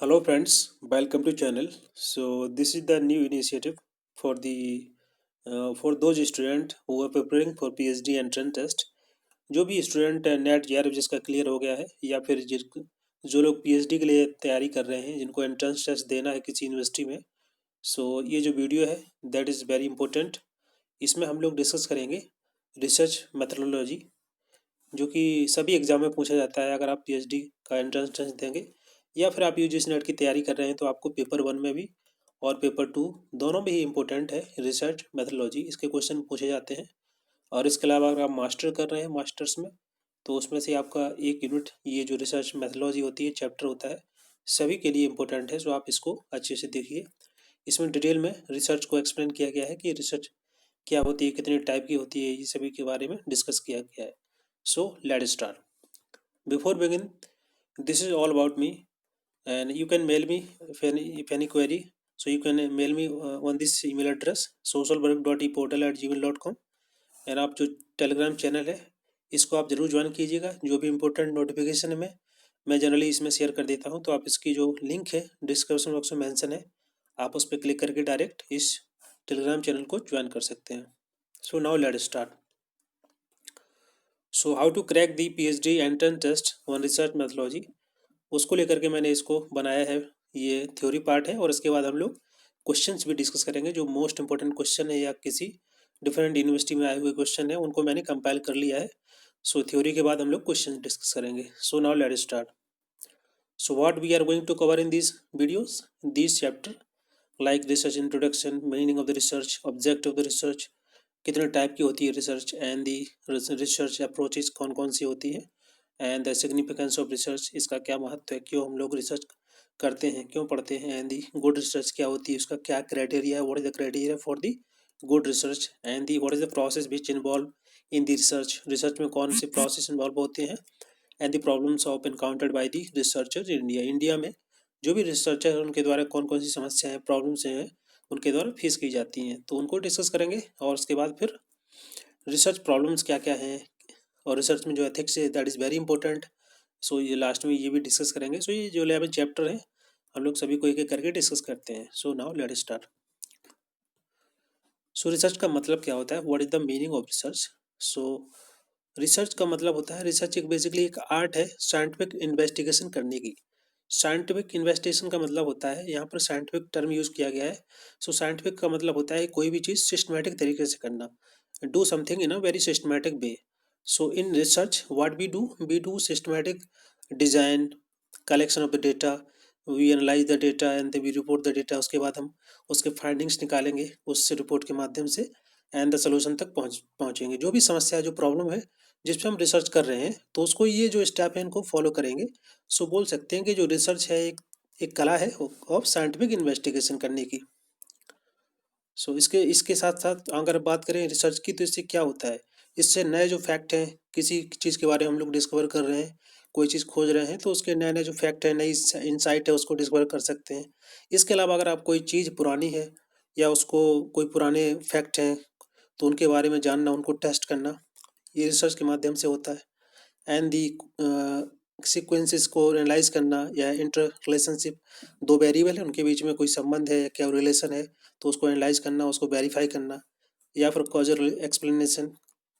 Hello friends, welcome to channel. So this is the new initiative for the for those student who are preparing for PhD entrance test. जो भी student net JRF जिसका clear हो गया है या फिर जो लोग PhD के लिए तैयारी कर रहे हैं जिनको एंट्रेंस टेस्ट देना है किसी यूनिवर्सिटी में, सो ये जो वीडियो है दैट इज़ वेरी इंपॉर्टेंट। इसमें हम लोग डिस्कस करेंगे रिसर्च मेथडोलॉजी, जो कि सभी एग्जाम में पूछा जाता है। अगर आप PhD का एंट्रेंस टेस्ट देंगे या फिर आप यूजीसी नेट की तैयारी कर रहे हैं तो आपको पेपर 1 में भी और पेपर 2 दोनों में ही इम्पोर्टेंट है रिसर्च मेथडोलॉजी, इसके क्वेश्चन पूछे जाते हैं। और इसके अलावा अगर आप मास्टर कर रहे हैं मास्टर्स में तो उसमें से आपका एक यूनिट ये जो रिसर्च मेथडोलॉजी होती है चैप्टर होता है, सभी के लिए इम्पोर्टेंट है। सो आप इसको अच्छे से देखिए। इसमें डिटेल में रिसर्च को एक्सप्लेन किया गया है कि रिसर्च क्या होती है, कितने टाइप की होती है, ये सभी के बारे में डिस्कस किया गया है। So let start. Before begin, this is all about me, and you can mail me if any query. So you can mail me on this email address socialwork.eportal@gmail.com। And आप जो टेलीग्राम चैनल है इसको आप ज़रूर join कीजिएगा। जो भी important notification है मैं जनरली इसमें शेयर कर देता हूँ, तो आप इसकी जो लिंक है डिस्क्रिप्शन बॉक्स में मेंशन है, आप उस पर क्लिक करके डायरेक्ट इस टेलीग्राम चैनल को ज्वाइन कर सकते हैं। So now let start. So how to crack the PhD entrance test on research methodology, उसको लेकर के मैंने इसको बनाया है। ये थ्योरी पार्ट है और इसके बाद हम लोग क्वेश्चंस भी डिस्कस करेंगे। जो मोस्ट इंपॉर्टेंट क्वेश्चन है या किसी डिफरेंट यूनिवर्सिटी में आए हुए क्वेश्चन है उनको मैंने कंपाइल कर लिया है। सो थ्योरी के बाद हम लोग क्वेश्चन डिस्कस करेंगे। So now let start. So what we are going to cover in this videos, this chapter, like research introduction, meaning of the research, object of the research, कितने type की होती है research, and the research approaches कौन कौन सी होती है, and the significance of research, इसका क्या महत्व है, क्यों हम लोग रिसर्च करते हैं, क्यों पढ़ते हैं, एंड दी गुड रिसर्च क्या होती है, उसका क्या क्राइटेरिया है, what is the criteria for the good research, and the what is the process which involve in the research, research में कौन से प्रोसेस इन्वॉल्व होते हैं, and the problems of encountered by the researcher in India, India में जो भी researcher है उनके द्वारा कौन कौन सी समस्याएं प्रॉब्लम्स हैं उनके द्वारा फेस की जाती हैं, तो उनको डिस्कस करेंगे। और उसके बाद फिर रिसर्च प्रॉब्लम्स क्या क्या हैं, और रिसर्च में जो एथिक्स है दैट इज़ वेरी इंपॉर्टेंट। सो ये लास्ट में ये भी डिस्कस करेंगे। सो ये जो 11 चैप्टर हैं हम लोग सभी को एक एक करके डिस्कस करते हैं। So now let start. सो रिसर्च का मतलब क्या होता है, what is the meaning of research. So research का मतलब होता है, रिसर्च एक बेसिकली एक आर्ट है साइंटिफिक इन्वेस्टिगेशन करने की। साइंटिफिक इन्वेस्टिगेशन का मतलब होता है, यहाँ पर साइंटिफिक टर्म यूज़ किया गया है। सो साइंटिफिक का मतलब होता है कोई भी चीज़ सिस्टमेटिक तरीके से करना, do something in a very systematic way. So in research what we do systematic design, collection of the data, we analyse the data and we report the data. उसके बाद हम उसके फाइंडिंग्स निकालेंगे उससे रिपोर्ट के माध्यम से, एंड द सोल्यूशन तक पहुँचेंगे। जो भी समस्या जो प्रॉब्लम है जिस पे हम रिसर्च कर रहे हैं तो उसको ये जो स्टेप है इनको फॉलो करेंगे। सो बोल सकते हैं कि जो रिसर्च है एक कला है ऑफ साइंटिफिक इन्वेस्टिगेशन करने की। सो इसके इसके साथ साथ अगर बात करें रिसर्च की तो इससे क्या होता है, इससे नए जो फैक्ट हैं, किसी चीज़ के बारे में हम लोग डिस्कवर कर रहे हैं, कोई चीज़ खोज रहे हैं तो उसके नए नए जो फैक्ट है, नई इंसाइट है, उसको डिस्कवर कर सकते हैं। इसके अलावा अगर आप कोई चीज़ पुरानी है या उसको कोई पुराने फैक्ट हैं तो उनके बारे में जानना, उनको टेस्ट करना, ये रिसर्च के माध्यम से होता है। एंड दी सीक्वेंसेस को एनालाइज करना या इंटर रिलेशनशिप, दो वेरिएबल है उनके बीच में कोई संबंध है या क्या रिलेशन है तो उसको एनालाइज करना, उसको वेरीफाई करना, या फिर कॉजल एक्सप्लेनेशन,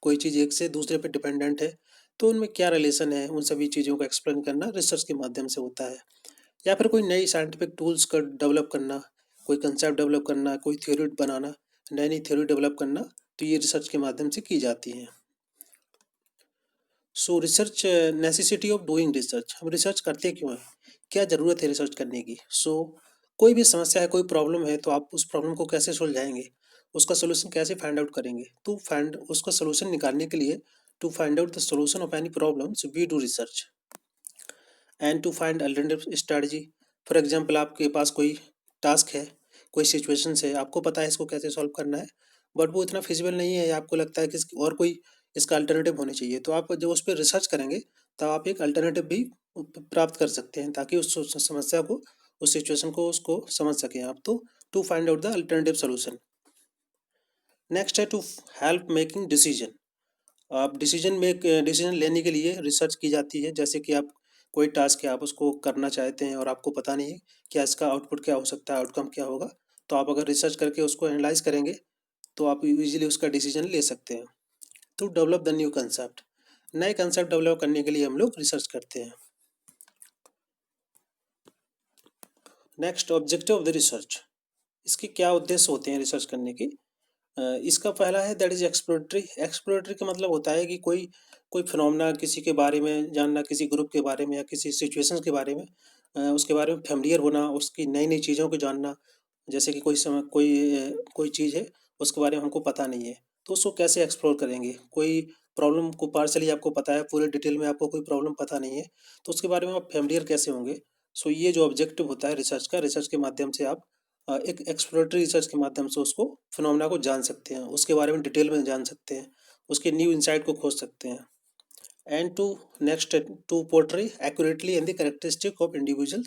कोई चीज़ एक से दूसरे पे डिपेंडेंट है तो उनमें क्या रिलेशन है, उन सभी चीज़ों को एक्सप्लेन करना रिसर्च के माध्यम से होता है। या फिर कोई नई साइंटिफिक टूल्स का डेवलप करना, कोई कंसेप्ट डेवलप करना, कोई थ्योरी बनाना, नई नई थ्योरी डेवलप करना, तो ये रिसर्च के माध्यम से की जाती हैं। सो research necessity of doing research, हम रिसर्च करते क्यों हैं, क्या ज़रूरत है रिसर्च करने की। सो कोई भी समस्या है, कोई प्रॉब्लम है तो आप उस प्रॉब्लम को कैसे सुलझाएंगे, उसका सोल्यूशन कैसे फाइंड आउट करेंगे, तो फाइंड उसका सोल्यूशन निकालने के लिए, to find out the solution of any problems we do research and to find alternative strategy. For example आपके पास कोई टास्क है, कोई सिचुएशन है, आपको पता है इसको कैसे सॉल्व करना है, बट वो इतना फिजिबल नहीं है या आपको लगता है कि और कोई इसका अल्टरनेटिव होने चाहिए, तो आप जब उस पर रिसर्च करेंगे तब आप एक अल्टरनेटिव भी प्राप्त कर सकते हैं ताकि उस समस्या को, उस सिचुएशन को, उसको समझ सकें आप। तो to find out the alternative solution. Next है टू हेल्प मेकिंग डिसीजन। आप डिसीजन लेने के लिए रिसर्च की जाती है। जैसे कि आप कोई टास्क है आप उसको करना चाहते हैं और आपको पता नहीं है क्या इसका आउटपुट क्या हो सकता है, आउटकम क्या होगा, तो आप अगर रिसर्च करके उसको एनालाइज करेंगे तो आप इजीली उसका डिसीजन ले सकते हैं। तो डेवलप द न्यू कंसेप्ट, नए कंसेप्ट डेवलप करने के लिए हम लोग रिसर्च करते हैं। Next, objective of the research, इसके क्या उद्देश्य होते हैं रिसर्च करने की। इसका पहला है दैट इज एक्सप्लोरेटरी। एक्सप्लोरेटरी का मतलब होता है कि कोई कोई फिनोमेना, किसी के बारे में जानना, किसी ग्रुप के बारे में या किसी सिचुएशंस के बारे में, उसके बारे में फेमिलियर होना, उसकी नई नई चीज़ों को जानना। जैसे कि कोई चीज़ है, उसके बारे में हमको पता नहीं है, तो उसको कैसे एक्सप्लोर करेंगे। कोई प्रॉब्लम को पार्सली आपको पता है, पूरे डिटेल में आपको कोई प्रॉब्लम पता नहीं है, तो उसके बारे में आप फेमिलियर कैसे होंगे। सो ये जो ऑब्जेक्टिव होता है रिसर्च का, रिसर्च के माध्यम से आप एक एक्सप्लोरेटरी रिसर्च के माध्यम से उसको फिनोमेना को जान सकते हैं, उसके बारे में डिटेल में जान सकते हैं, उसके न्यू इंसाइट को खोज सकते हैं। And to next, to portray accurately and the characteristic of individual,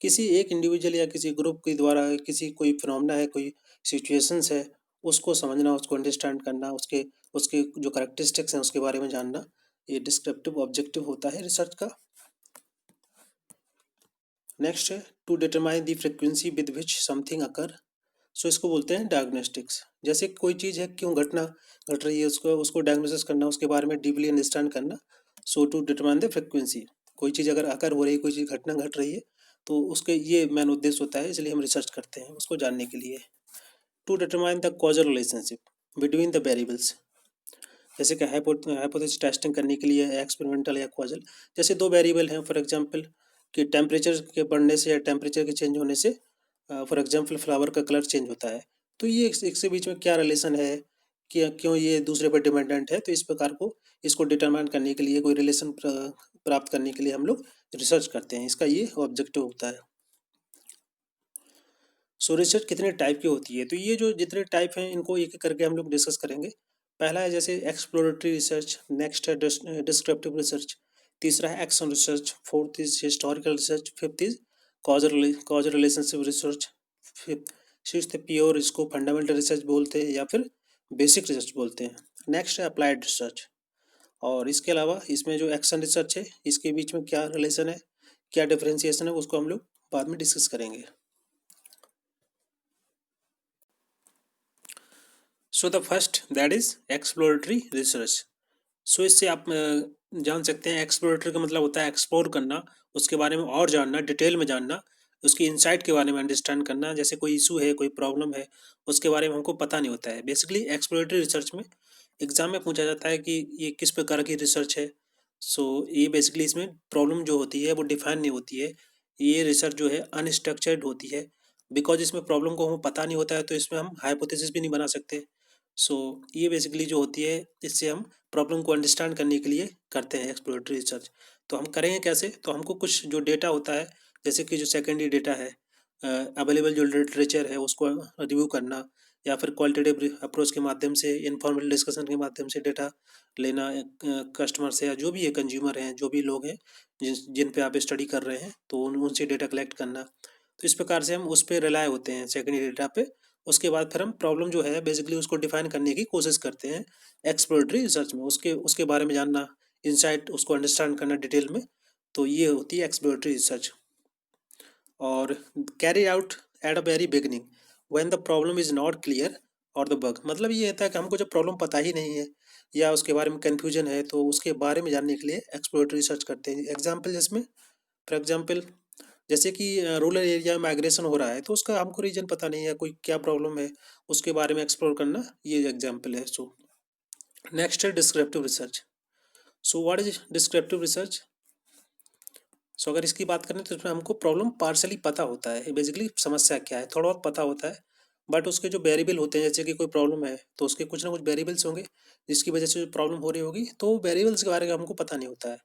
किसी एक इंडिविजुअल या किसी ग्रुप के द्वारा किसी कोई फिनोमेना है, कोई सिचुएशंस है, उसको समझना, उसको अंडरस्टैंड करना, उसके उसके जो कैरेक्टरिस्टिक्स हैं उसके बारे में जानना, ये डिस्क्रिप्टिव ऑब्जेक्टिव होता है रिसर्च का। नेक्स्ट है to determine the frequency with which something occur. So इसको बोलते हैं डायग्नोस्टिक्स। जैसे कोई चीज़ है, क्यों घटना घट रही है, उसको उसको डायग्नोसिस करना, उसके बारे में डीपली अंडरस्टैंड करना। सो टू डिटरमाइन द फ्रिक्वेंसी, कोई चीज़ अगर अकर हो रही है, कोई चीज़ घटना घट रही है, तो उसके ये मेन उद्देश्य होता है, इसलिए हम रिसर्च करते हैं उसको जानने के लिए। To determine the causal relationship between the variables, जैसे कि हाइपोथेसिस टेस्टिंग करने के लिए एक्सपेरिमेंटल या कॉजल। जैसे दो वेरिएबल हैं, फॉर एग्जांपल कि टेम्परेचर के बढ़ने से या टेम्परेचर के चेंज होने से फॉर एग्जांपल फ्लावर का कलर चेंज होता है, तो ये एक से बीच में क्या रिलेशन है, कि क्यों ये दूसरे पर डिपेंडेंट है। तो इस प्रकार को इसको डिटरमाइन करने के लिए, कोई रिलेशन प्राप्त करने के लिए हम लोग रिसर्च करते हैं, इसका ये ऑब्जेक्टिव होता है। सो रिसर्च कितने टाइप की होती है, तो ये जो जितने टाइप हैं इनको एक एक करके हम लोग डिस्कस करेंगे। पहला है जैसे एक्सप्लोरेटरी रिसर्च, नेक्स्ट है डिस्क्रिप्टिव रिसर्च, तीसरा है action research, fourth is historical research, fifth is causal relationship research, fifth sixth pure, इसको फंडामेंटल रिसर्च बोलते हैं या फिर बेसिक रिसर्च बोलते हैं। नेक्स्ट है अप्लाइड रिसर्च। और इसके अलावा इसमें जो एक्शन रिसर्च है, इसके बीच में क्या रिलेशन है, क्या डिफरेंशिएशन है, उसको हम लोग बाद में डिस्कस करेंगे। So the first that is exploratory research. So इससे आप जान सकते हैं, एक्सप्लोरेटरी का मतलब होता है एक्सप्लोर करना, उसके बारे में और जानना, डिटेल में जानना, उसकी इंसाइट के बारे में अंडरस्टैंड करना। जैसे कोई इशू है, कोई प्रॉब्लम है, उसके बारे में हमको पता नहीं होता है। बेसिकली एक्सप्लोरेटरी रिसर्च में एग्जाम में पूछा जाता है कि ये किस प्रकार की रिसर्च है। सो ये बेसिकली इसमें प्रॉब्लम जो होती है वो डिफाइन नहीं होती है, ये रिसर्च जो है अनस्ट्रक्चर्ड होती है। बिकॉज इसमें प्रॉब्लम को हमें पता नहीं होता है, तो इसमें हम हाइपोथेसिस भी नहीं बना सकते। सो ये बेसिकली जो होती है, इससे हम प्रॉब्लम को अंडरस्टैंड करने के लिए करते हैं एक्सप्लोरेटरी रिसर्च। तो हम करेंगे कैसे, तो हमको कुछ जो डेटा होता है, जैसे कि जो सेकेंडरी डेटा है, अवेलेबल जो लिटरेचर है उसको रिव्यू करना, या फिर क्वालिटेटिव अप्रोच के माध्यम से, इनफॉर्मल डिस्कशन के माध्यम से डेटा लेना, कस्टमर से या जो भी है कंज्यूमर हैं, जो भी लोग हैं जिन जिन पे आप स्टडी कर रहे हैं, तो उनसे डेटा कलेक्ट करना। तो इस प्रकार से हम उस पर रिलाय होते हैं, सेकेंडरी डेटा पे। उसके बाद फिर हम प्रॉब्लम जो है बेसिकली उसको डिफाइन करने की कोशिश करते हैं एक्सप्लोरेटरी रिसर्च में, उसके उसके बारे में जानना, इंसाइट उसको अंडरस्टैंड करना डिटेल में। तो ये होती है एक्सप्लोरेटरी रिसर्च। और carry out at a very beginning when the problem is not clear और द बग, मतलब ये होता है कि हमको जब प्रॉब्लम पता ही नहीं है या उसके बारे में कन्फ्यूजन है, तो उसके बारे में जानने के लिए एक्सप्लोरेटरी रिसर्च करते हैं। एग्जाम्पल जिसमें, फॉर एग्जाम्पल जैसे कि रूरल एरिया में माइग्रेशन हो रहा है, तो उसका हमको रीजन पता नहीं है, कोई क्या प्रॉब्लम है, उसके बारे में एक्सप्लोर करना, ये एग्जाम्पल है। सो नेक्स्ट है descriptive research. So what is descriptive research. So अगर इसकी बात करें तो इसमें हमको प्रॉब्लम पार्सली पता होता है, बेसिकली समस्या क्या है थोड़ा बहुत पता होता है, बट उसके जो वेरिएबल होते हैं, जैसे कि कोई प्रॉब्लम है तो उसके कुछ ना कुछ वेरिएबल्स होंगे जिसकी वजह से जो प्रॉब्लम हो रही होगी, तो वेरिएबल्स के बारे में हमको पता नहीं होता है,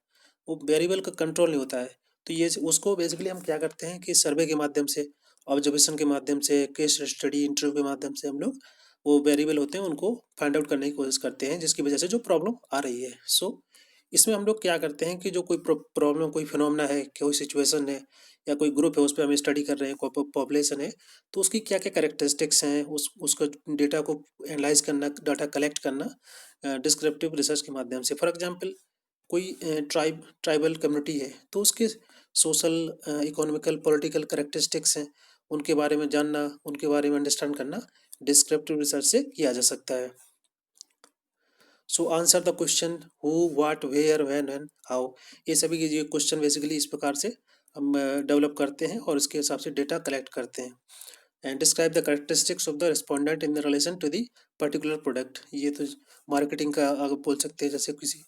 वो वेरिएबल का कंट्रोल नहीं होता है। तो ये उसको बेसिकली हम क्या करते हैं कि सर्वे के माध्यम से, ऑब्जर्वेशन के माध्यम से, केस स्टडी, इंटरव्यू के माध्यम से हम लोग वो वेरिएबल होते हैं उनको फाइंड आउट करने की कोशिश करते हैं, जिसकी वजह से जो प्रॉब्लम आ रही है। सो इसमें हम लोग क्या करते हैं कि जो कोई प्रॉब्लम, कोई फिनोमेना है, कोई सिचुएशन है या कोई ग्रुप है, उस पर हम स्टडी कर रहे हैं, कोई पॉपुलेशन है, तो उसकी क्या क्या कैरेक्टरिस्टिक्स हैं, उसका डेटा को एनालाइज करना, डाटा कलेक्ट करना डिस्क्रिप्टिव रिसर्च के माध्यम से। फॉर एग्जांपल कोई ट्राइबल कम्युनिटी है तो उसके सोशल, इकोनॉमिकल, पॉलिटिकल करेक्टरिस्टिक्स हैं, उनके बारे में जानना, उनके बारे में अंडरस्टैंड करना डिस्क्रिप्टिव रिसर्च से किया जा सकता है। So answer the question who, what, where, when and how, ये सभी के ये क्वेश्चन बेसिकली इस प्रकार से हम डेवलप करते हैं और इसके हिसाब से डेटा कलेक्ट करते हैं। And describe the characteristics of the respondent in the relation to the particular product, ये तो मार्केटिंग का अगर बोल सकते हैं, जैसे किसी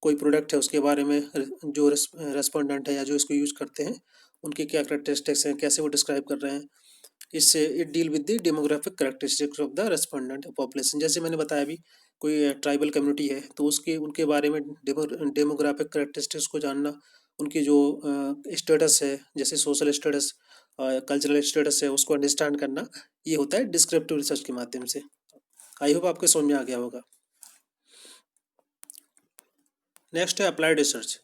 कोई प्रोडक्ट है उसके बारे में जो रेस्पोंडेंट है या जो इसको यूज़ करते हैं उनके क्या करेक्टरिस्टिक्स हैं, कैसे वो डिस्क्राइब कर रहे हैं, इससे it deal with the demographic characteristics of the respondent population. जैसे मैंने बताया अभी कोई ट्राइबल कम्युनिटी है तो उसके उनके बारे में डेमोग्राफिक करेक्टरिस्टिक्स को जानना, उनकी जो स्टेटस है, जैसे सोशल स्टेटस, कल्चरल स्टेटस है, उसको अंडरस्टैंड करना, ये होता है डिस्क्रिप्टिव रिसर्च के माध्यम से। आई होप आपके समझ में आ गया होगा। नेक्स्ट है अप्लाइड रिसर्च।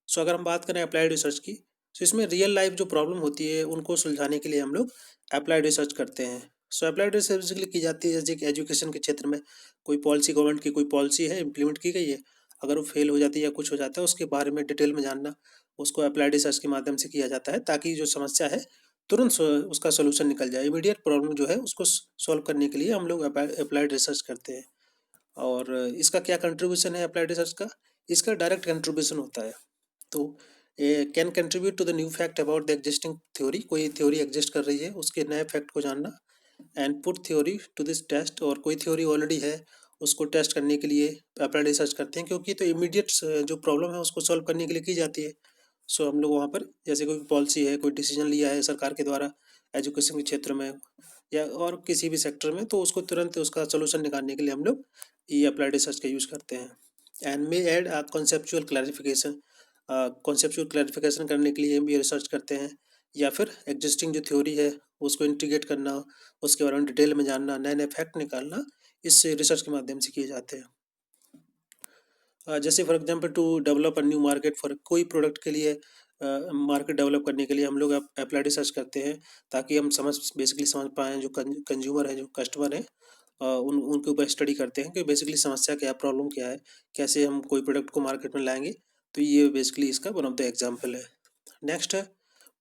सो अगर हम बात करें अप्लाइड रिसर्च की, तो इसमें रियल लाइफ जो प्रॉब्लम होती है उनको सुलझाने के लिए हम लोग अप्लाइड रिसर्च करते हैं। सो अप्लाइड रिसर्च बेसिकली की जाती है जैसे कि एजुकेशन के क्षेत्र में कोई पॉलिसी, गवर्नमेंट की कोई पॉलिसी है, इम्प्लीमेंट की गई है, अगर वो फेल हो जाती है या कुछ हो जाता है उसके बारे में डिटेल में जानना, उसको अप्लाइड रिसर्च के माध्यम से किया जाता है ताकि जो समस्या है तुरंत उसका सोल्यूशन निकल जाए। इमीडिएट प्रॉब्लम जो है उसको सॉल्व करने के लिए हम लोग अप्लाइड रिसर्च करते हैं। और इसका क्या कंट्रीब्यूशन है अप्लाइड रिसर्च का? इसका डायरेक्ट कंट्रीब्यूशन होता है। तो can contribute to the new fact about the existing theory, कोई थ्योरी एग्जिस्ट कर रही है उसके नए फैक्ट को जानना, and put theory to this test, और कोई थ्योरी ऑलरेडी है उसको टेस्ट करने के लिए अप्लाइड रिसर्च करते हैं, क्योंकि तो इमीडिएट जो प्रॉब्लम है उसको सॉल्व करने के लिए की जाती है। सो हम लोग वहाँ पर जैसे कोई पॉलिसी है, कोई डिसीजन लिया है सरकार के द्वारा एजुकेशन के क्षेत्र में या और किसी भी सेक्टर में, तो उसको तुरंत उसका सोल्यूशन निकालने के लिए हम लोग ये अप्लाइड रिसर्च का यूज़ करते हैं। And may add conceptual clarification, conceptual clarification करने के लिए हम ये रिसर्च करते हैं, या फिर एग्जिस्टिंग जो थ्योरी है उसको इंटीग्रेट करना, उसके बारे में डिटेल में जानना, नए नए फैक्ट निकालना, इस रिसर्च के माध्यम से किए जाते हैं। जैसे for example to develop a new market for कोई प्रोडक्ट के लिए, मार्केट डेवलप करने के लिए हम लोग अप्लाइड रिसर्च करते हैं ताकि हम बेसिकली समझ पाएँ जो कंज्यूमर है, जो कस्टमर है, उनके ऊपर स्टडी करते हैं कि बेसिकली समस्या क्या है, प्रॉब्लम क्या है, कैसे हम कोई प्रोडक्ट को मार्केट में लाएंगे। तो ये बेसिकली इसका वन ऑफ द एग्जाम्पल है। नेक्स्ट है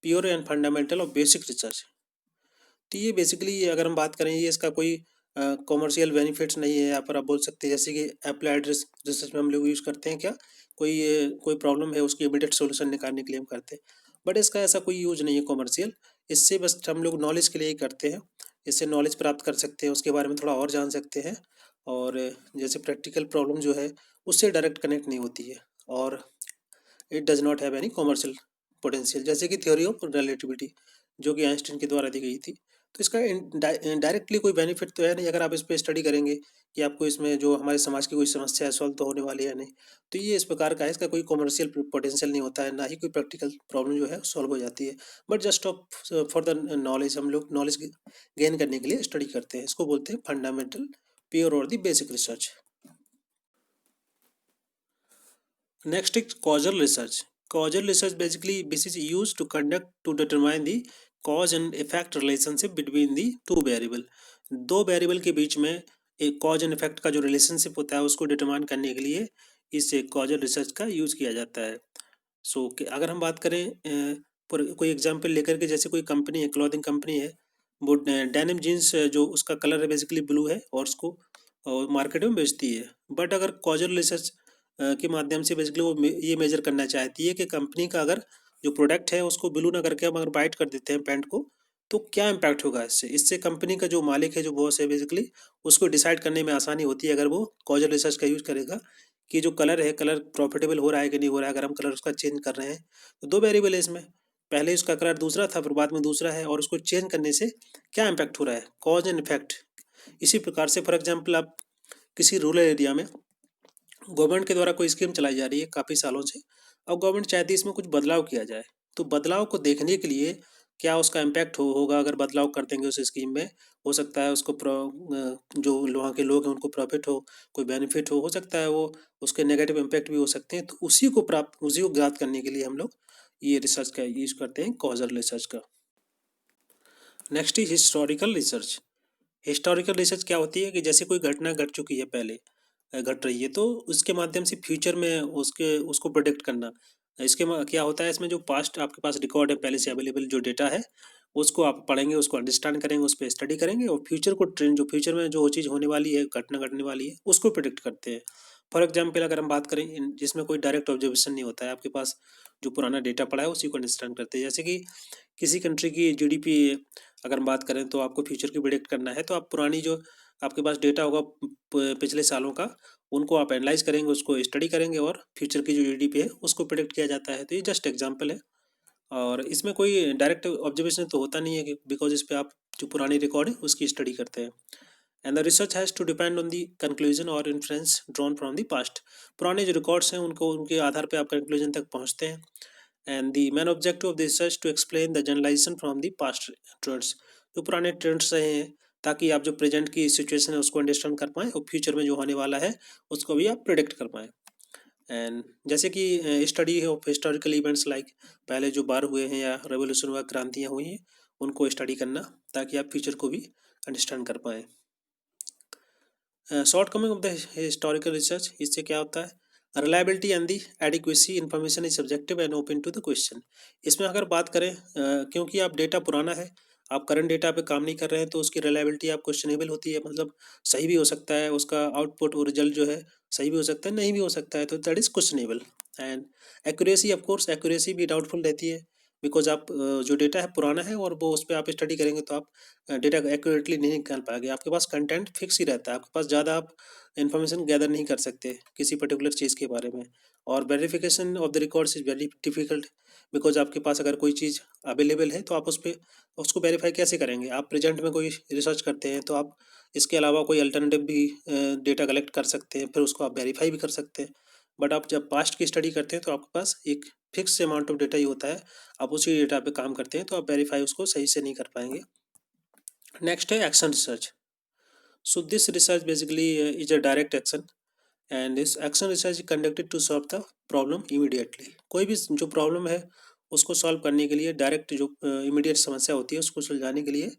pure and fundamental of basic research. तो ये बेसिकली अगर हम बात करें, ये इसका कोई कॉमर्शियल बेनिफिट्स नहीं है, यहाँ पर आप बोल सकते हैं जैसे कि अप्लाइड रिसर्च में हम लोग यूज़ करते हैं क्या, कोई प्रॉब्लम है उसकी इमीडिएट सोल्यूशन निकालने के लिए हम करते हैं, बट इसका ऐसा कोई यूज नहीं है कॉमर्शियल। इससे बस हम लोग नॉलेज के लिए ही करते हैं, इससे नॉलेज प्राप्त कर सकते हैं, उसके बारे में थोड़ा और जान सकते हैं, और जैसे प्रैक्टिकल प्रॉब्लम जो है उससे डायरेक्ट कनेक्ट नहीं होती है, और it does not have any commercial potential, जैसे कि थ्योरी ऑफ रिलेटिविटी जो कि आइंस्टीन के द्वारा दी गई थी। तो इसका डायरेक्टली कोई बेनिफिट तो है नहीं, अगर आप इस पर स्टडी करेंगे कि आपको इसमें जो हमारे समाज की कोई समस्या है सॉल्व तो होने वाली है नहीं। तो ये इस प्रकार का है, इसका कोई कॉमर्शियल पोटेंशियल नहीं होता है, ना ही कोई प्रैक्टिकल प्रॉब्लम जो है सॉल्व हो जाती है, but just of for the knowledge, हम लोग नॉलेज गेन करने के लिए स्टडी करते हैं, इसको बोलते हैं फंडामेंटल, प्योर और the basic research. Next is causal research. Causal research basically this is used to conduct to determine the cause and effect relationship between the two variable. दो वेरिएबल के बीच में एक कॉज एंड इफेक्ट का जो relationship होता है उसको determine करने के लिए इस कॉजल रिसर्च का यूज़ किया जाता है। सो अगर हम बात करें कोई एग्जांपल लेकर के, जैसे कोई कंपनी है, क्लॉथिंग कंपनी है, वो डेनिम जीन्स जो उसका कलर है बेसिकली ब्लू है और उसको मार्केट में बेचती है, बट अगर कॉजल रिसर्च के माध्यम से बेसिकली वो ये मेजर करना चाहती है कि कंपनी का अगर जो प्रोडक्ट है उसको ब्लू ना करके हम अगर वाइट कर देते हैं पैंट को, तो क्या इम्पैक्ट होगा इससे। इससे कंपनी का जो मालिक है, जो बॉस है बेसिकली, उसको डिसाइड करने में आसानी होती है अगर वो कॉजल रिसर्च का यूज़ करेगा कि जो कलर है, कलर प्रॉफिटेबल हो रहा है कि नहीं हो रहा है। अगर हम कलर उसका चेंज कर रहे हैं तो दो वेरिएबल है इसमें, पहले उसका कलर दूसरा था फिर बाद में दूसरा है, और उसको चेंज करने से क्या इम्पैक्ट हो रहा है, कॉज एंड इफेक्ट। इसी प्रकार से फॉर एग्जाम्पल आप किसी रूरल एरिया में गवर्नमेंट के द्वारा कोई स्कीम चलाई जा रही है काफ़ी सालों से, अब गवर्नमेंट चाहती है इसमें कुछ बदलाव किया जाए, तो बदलाव को देखने के लिए क्या उसका इम्पैक्ट होगा, अगर बदलाव कर देंगे उस स्कीम में, हो सकता है उसको जो वहाँ के लोग हैं उनको प्रॉफिट हो, कोई बेनिफिट हो सकता है वो उसके नेगेटिव इम्पैक्ट भी हो सकते हैं, तो उसी को ज्ञात करने के लिए हम लोग ये रिसर्च का यूज करते हैं, कॉजल रिसर्च का। Next is historical research. Historical research क्या होती है कि जैसे कोई घटना घट चुकी है पहले, घट रही है, तो उसके माध्यम से फ्यूचर में उसको प्रोडिक्ट करना। क्या होता है इसमें, जो पास्ट आपके पास रिकॉर्ड है, पहले से अवेलेबल जो डेटा है, उसको आप पढ़ेंगे, उसको अंडरस्टैंड करेंगे, उस पर स्टडी करेंगे, और फ्यूचर में जो चीज़ होने वाली है, घटना घटने वाली है, उसको प्रिडिक्ट करते हैं। फॉर एग्जाम्पल अगर हम बात करें जिसमें कोई डायरेक्ट ऑब्जर्वेशन नहीं होता है, आपके पास जो पुराना डेटा पड़ा है उसी को अंडरस्टैंड करते हैं। जैसे कि किसी कंट्री की जीडीपी अगर हम बात करें, तो आपको फ्यूचर की प्रिडिक्ट करना है, तो आप पुरानी जो आपके पास डेटा होगा पिछले सालों का, उनको आप एनालाइज करेंगे, उसको स्टडी करेंगे, और फ्यूचर की जो जीडीपी है उसको प्रिडिक्ट किया जाता है। तो ये जस्ट एग्जांपल है, और इसमें कोई डायरेक्ट ऑब्जर्वेशन तो होता नहीं है, बिकॉज इस पे आप जो पुरानी रिकॉर्ड है उसकी स्टडी करते हैं। And the research has to depend on the conclusion और inference drawn from the past. पुराने जो रिकॉर्ड्स हैं उनको उनके आधार पे आप कंक्लूजन तक पहुंचते हैं। And the main objective of the research to explain the generalisation from the past trends. जो पुराने ट्रेंड्स रहे हैं, ताकि आप जो प्रेजेंट की सिचुएशन है उसको अंडरस्टैंड कर पाएँ, और फ्यूचर में जो होने वाला है उसको भी आप प्रिडिक्ट कर पाएँ। एंड जैसे कि study of historical events like पहले जो बार हुए हैं या रेवोल्यूशन हुआ, क्रांतियाँ हुई हैं, उनको स्टडी करना, ताकि आप फ्यूचर को भी अंडरस्टैंड कर पाएँ। Shortcoming of the historical research, इससे क्या होता है, reliability and the adequacy information is subjective and open to the question. इसमें अगर बात करें, क्योंकि आप डेटा पुराना है, आप करंट डेटा पे काम नहीं कर रहे हैं, तो उसकी रिलायबिलिटी आप क्वेश्चनेबल होती है। मतलब सही भी हो सकता है उसका आउटपुट और रिजल्ट जो है, सही भी हो सकता है, नहीं भी हो सकता है, तो that is questionable. And accuracy, of course accuracy भी डाउटफुल रहती है, बिकॉज आप जो डेटा है पुराना है, और वो उस पर आप स्टडी करेंगे तो आप डेटा एक्यूरेटली नहीं निकाल पाएंगे। आपके पास कंटेंट फिक्स ही रहता है, आपके पास ज़्यादा आप इन्फॉर्मेशन गैदर नहीं कर सकते किसी पर्टिकुलर चीज़ के बारे में। और verification of the records is very difficult, because आपके पास अगर कोई चीज़ अवेलेबल है, तो आप उस पर उसको वेरीफाई कैसे करेंगे। आप प्रेजेंट में कोई रिसर्च करते हैं, तो आप इसके अलावा कोई अल्टरनेटिव भी डेटा कलेक्ट कर सकते हैं, फिर उसको आप वेरीफाई भी कर सकते हैं। बट आप जब पास्ट की स्टडी करते हैं, तो आपके पास एक फिक्स अमाउंट ऑफ डेटा ही होता है, आप उसी डेटा पे काम करते हैं, तो आप वेरीफाई उसको सही से नहीं कर पाएंगे। नेक्स्ट है action research. So this research basically is a direct action, and this action research conducted to solve the problem immediately. कोई भी जो प्रॉब्लम है उसको सॉल्व करने के लिए, डायरेक्ट जो इमीडिएट समस्या होती है उसको सुलझाने के लिए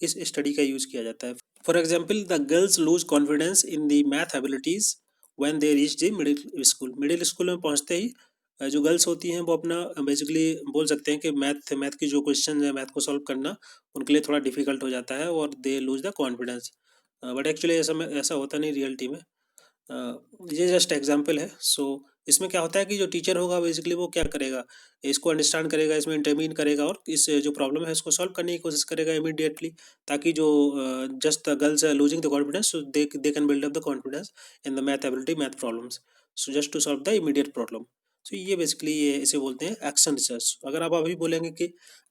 इस स्टडी का यूज़ किया जाता है। For example, the girls loose confidence in the math abilities when they reach the middle school. Middle school में पहुंचते ही जो गर्ल्स होती हैं वो अपना बेसिकली बोल सकते हैं कि मैथ की जो क्वेश्चन है, मैथ को सॉल्व करना उनके लिए थोड़ा डिफिकल्ट हो जाता है, और they lose the confidence. But actually ऐसा होता नहीं रियलिटी में। ये जस्ट एग्जांपल है। सो इसमें क्या होता है कि जो टीचर होगा बेसिकली वो क्या करेगा, इसको अंडरस्टैंड करेगा, इसमें इंटरवीन करेगा, और इस जो प्रॉब्लम है इसको सॉल्व करने की कोशिश करेगा इमीडिएटली, ताकि जो just the girls are losing the confidence, so they can build up the confidence in the math ability, math problems, so just to solve the immediate problem. So ये basically ये इसे बोलते हैं एक्शन रिसर्च। अगर आप अभी बोलेंगे कि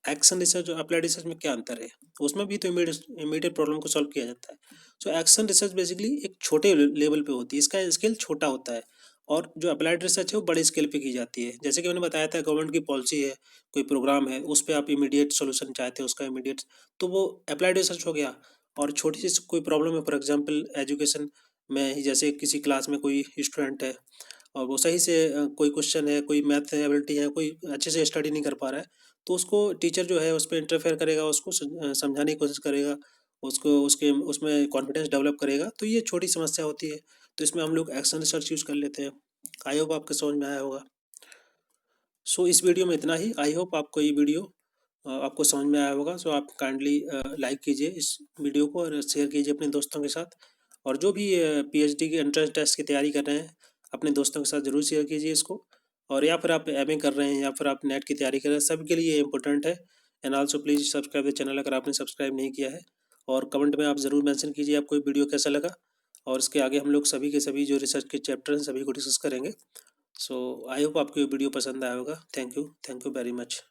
एक्शन रिसर्च और अप्लाइड रिसर्च में क्या अंतर है, उसमें भी तो इमीडिएट प्रॉब्लम को सॉल्व किया जाता है। सो एक्शन रिसर्च बेसिकली एक छोटे लेवल पे होती है, इसका स्केल छोटा होता है, और जो अप्लाइड रिसर्च है वो बड़े स्केल पे की जाती है। जैसे कि मैंने बताया था, गवर्नमेंट की पॉलिसी है, कोई प्रोग्राम है, उस पर आप इमीडिएट सोल्यूशन चाहते हैं उसका इमीडिएट, तो वो अप्लाइड रिसर्च हो गया। और छोटी सी कोई प्रॉब्लम है, फॉर एग्जांपल एजुकेशन में ही, जैसे किसी क्लास में कोई स्टूडेंट है और वो सही से कोई क्वेश्चन है, कोई मैथ एबिलिटी है, कोई अच्छे से स्टडी नहीं कर पा रहा है, तो उसको टीचर जो है उस पर इंटरफेयर करेगा, उसको समझाने की कोशिश करेगा, उसको उसके उसमें कॉन्फिडेंस डेवलप करेगा। तो ये छोटी समस्या होती है, तो इसमें हम लोग एक्शन रिसर्च यूज़ कर लेते हैं। आई होप आपके समझ में आया होगा। सो इस वीडियो में इतना ही। आई होप आपको ये वीडियो आपको समझ में आया होगा। सो आप काइंडली लाइक कीजिए इस वीडियो को, और शेयर कीजिए अपने दोस्तों के साथ। और जो भी पीएचडी के एंट्रेंस टेस्ट की तैयारी कर रहे हैं, अपने दोस्तों के साथ ज़रूर शेयर कीजिए इसको। और या फिर आप एमए कर रहे हैं, या फिर आप नेट की तैयारी कर रहे हैं, सबके लिए ये इंपॉर्टेंट है। And also please subscribe the channel अगर आपने सब्सक्राइब नहीं किया है। और कमेंट में आप ज़रूर मेंशन कीजिए आपको ये वीडियो कैसा लगा। और इसके आगे हम लोग सभी के सभी जो रिसर्च के चैप्टर हैं सभी को डिस्कस करेंगे। सो आई होप आपको ये वीडियो पसंद आया होगा। Thank you very much.